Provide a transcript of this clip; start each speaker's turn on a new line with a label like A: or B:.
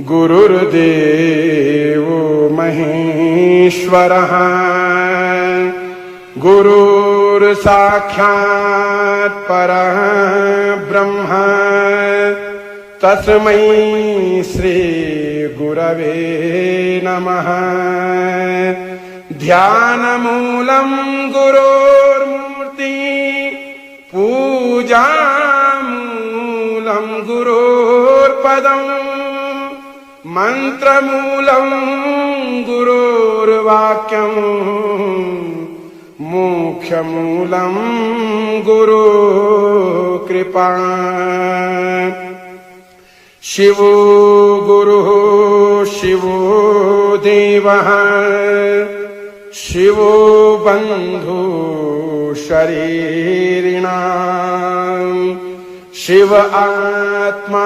A: गुरुर्देवो महेश्वरः गुरुर्साक्षात् परः ब्रह्म तस्मै श्री गुरवे नमः। ध्यानमूलं गुरोर्मूर्ति पूजामूलं गुरोर्पदम् मन्त्रमूलं गुरोर्वाक्यम् मोक्षमूलं गुरुकृपा। शिवो गुरुः शिवो देवः शिवो बन्धु शरीरिणां शिव आत्मा।